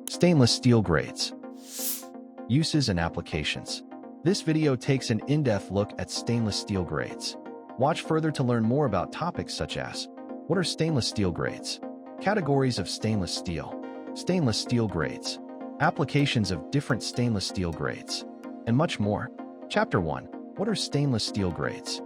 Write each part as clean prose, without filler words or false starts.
Stainless steel grades. Uses and applications. This video takes an in-depth look at stainless steel grades. Watch further to learn more about topics such as: what are stainless steel grades? Categories of stainless steel grades, applications of different stainless steel grades, and much more. Chapter 1. What are stainless steel grades?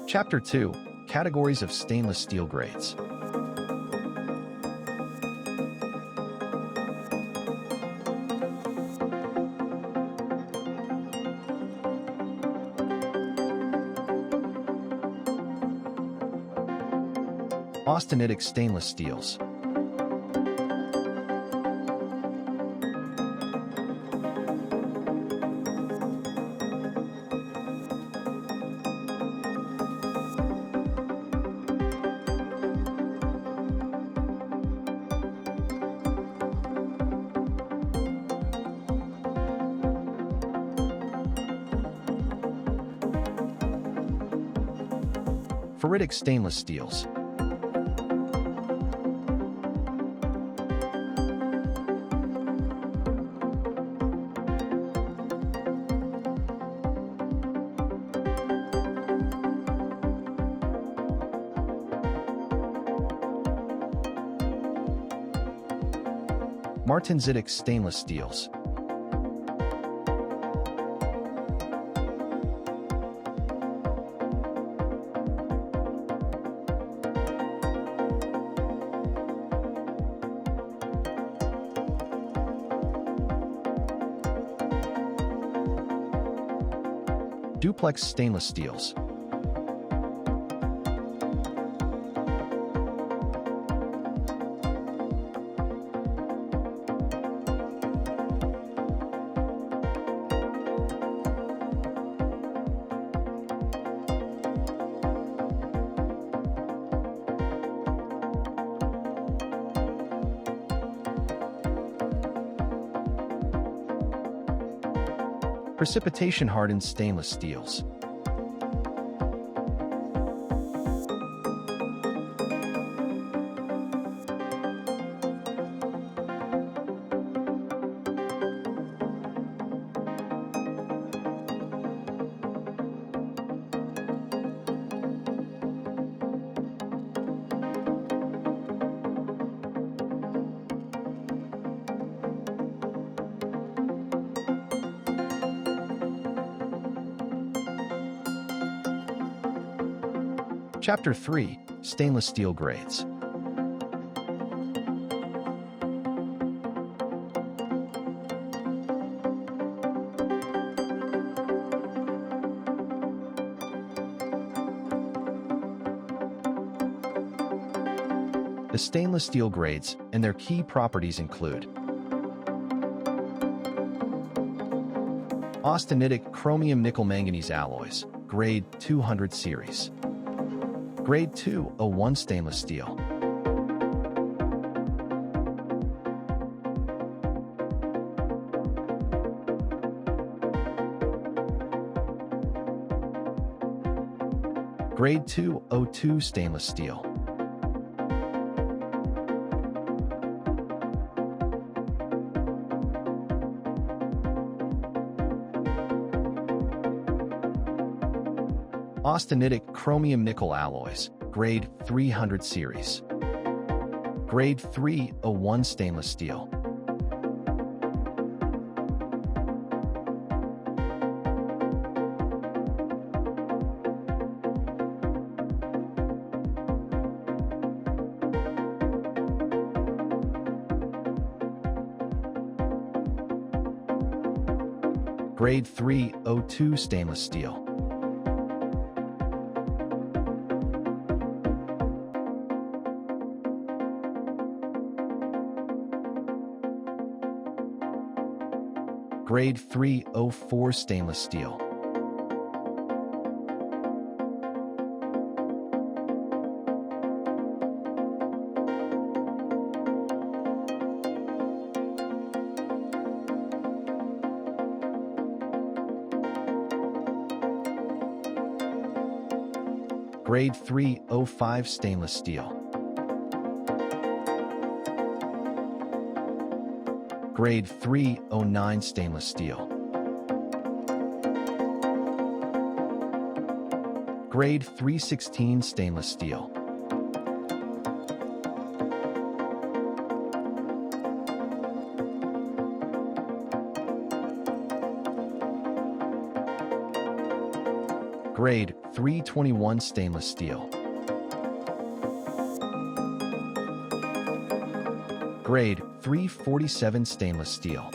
Chapter 2. Categories of stainless steel grades. Austenitic stainless steels. Ferritic stainless steels. Martensitic stainless steels. Duplex stainless steels. Precipitation-hardened stainless steels. Chapter 3. Stainless steel grades. The stainless steel grades and their key properties include: austenitic chromium nickel manganese alloys, grade 200 series. Grade 201 stainless steel. Grade 202 stainless steel. Austenitic chromium nickel alloys, grade 300 series. Grade 301 stainless steel. Grade 302 stainless steel. Grade 304 stainless steel. Grade 305 stainless steel. Grade 309 stainless steel. Grade 316 stainless steel. Grade 321 stainless steel. Grade 347 stainless steel.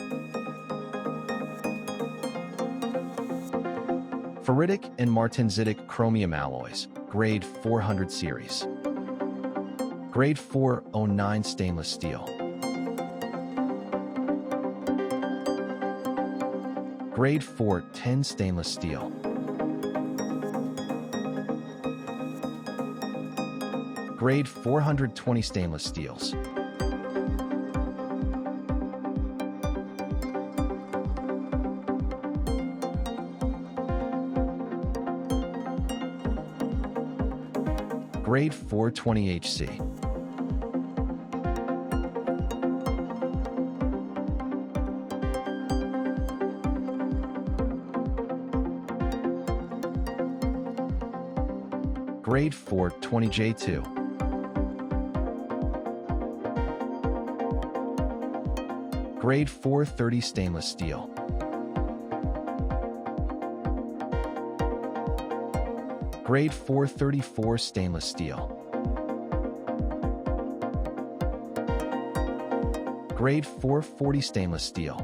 Ferritic and martensitic chromium alloys, grade 400 series. Grade 409 stainless steel. Grade 410 stainless steel. Grade 420 stainless steels. Grade 420 HC. Grade 420 J2. Grade 430 stainless steel. Grade 434 stainless steel. Grade 440 stainless steel.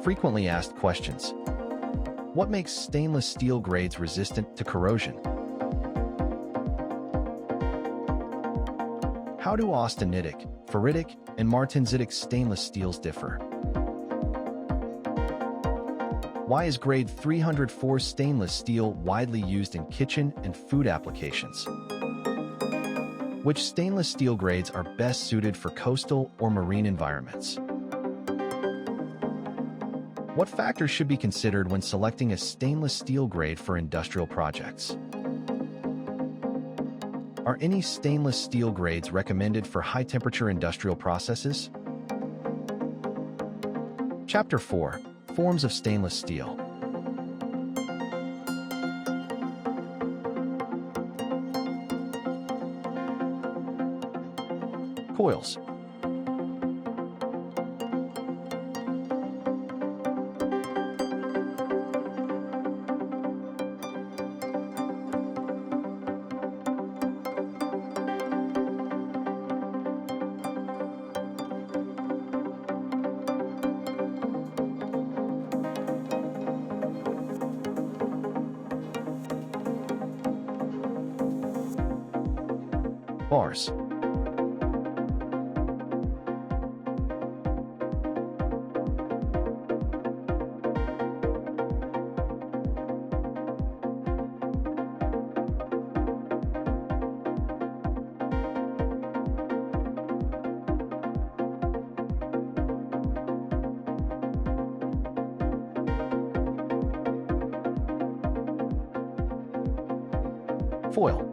Frequently asked questions. What makes stainless steel grades resistant to corrosion? How do austenitic, ferritic, and martensitic stainless steels differ? Why is grade 304 stainless steel widely used in kitchen and food applications? Which stainless steel grades are best suited for coastal or marine environments? What factors should be considered when selecting a stainless steel grade for industrial projects? Are any stainless steel grades recommended for high-temperature industrial processes? Chapter 4. Forms of stainless steel. Coils. Bars. Foil.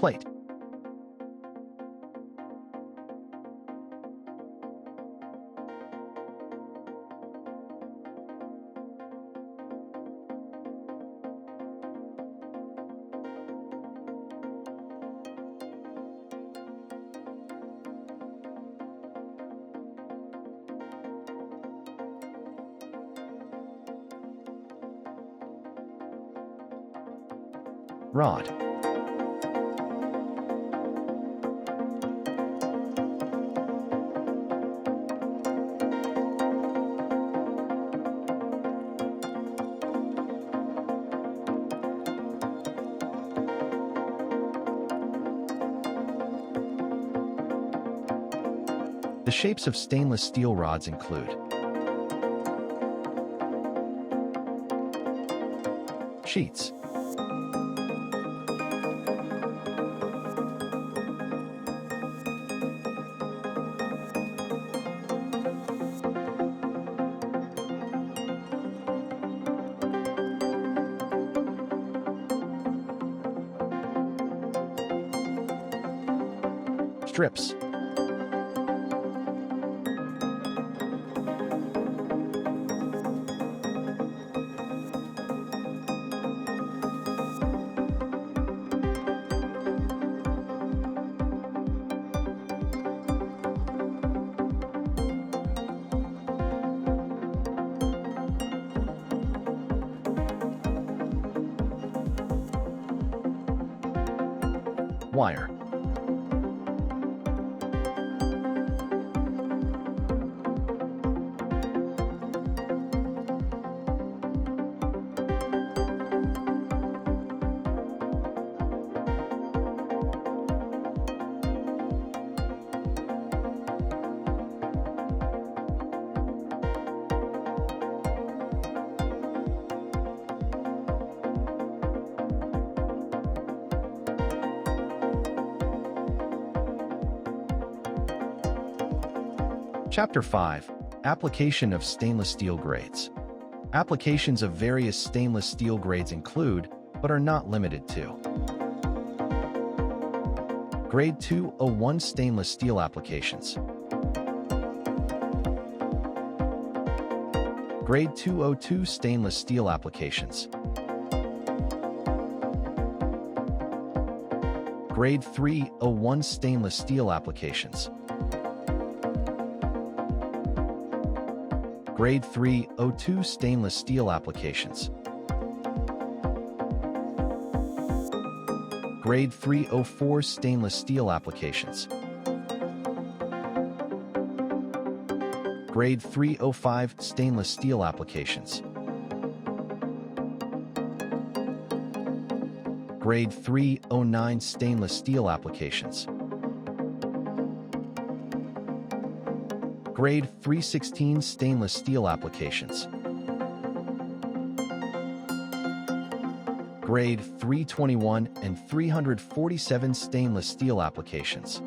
Plate. Rod. The shapes of stainless steel rods include sheets, strips, wire, Chapter 5. Application of stainless steel grades. Applications of various stainless steel grades include, but are not limited to: Grade 201 stainless steel applications, Grade 202 stainless steel applications, Grade 301 stainless steel applications, Grade 302 stainless steel applications, Grade 304 stainless steel applications, Grade 305 stainless steel applications, Grade 309 stainless steel applications, Grade 316 stainless steel applications, Grade 321 and 347 stainless steel applications,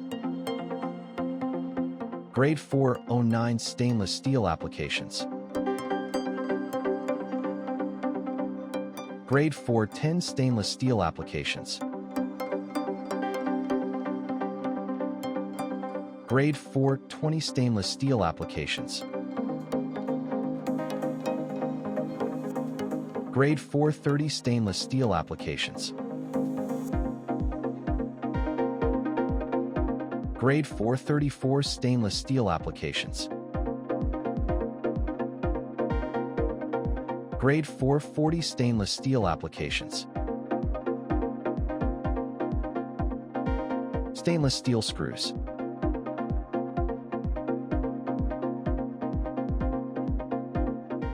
Grade 409 stainless steel applications, Grade 410 stainless steel applications, Grade 420 stainless steel applications, Grade 430 stainless steel applications, Grade 434 stainless steel applications, Grade 440 stainless steel applications, stainless steel screws,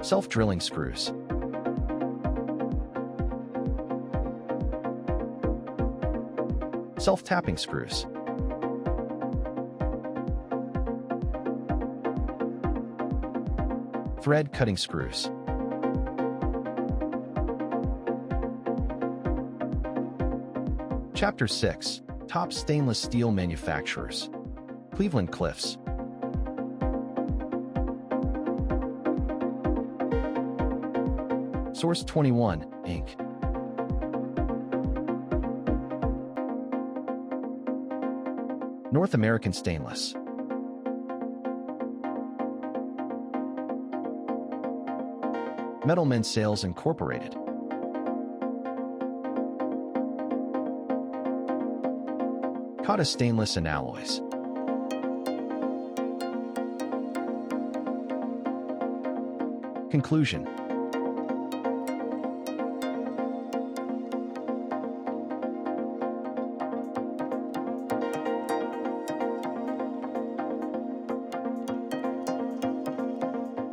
self-drilling screws, self-tapping screws, thread cutting screws, Chapter 6. Top stainless steel manufacturers. Cleveland-Cliffs, Source 21, Inc. North American Stainless, Metalmen Sales Incorporated, Kata Stainless and Alloys, Conclusion.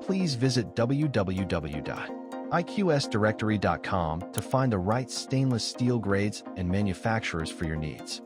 please visit www.iqsdirectory.com to find the right stainless steel grades and manufacturers for your needs.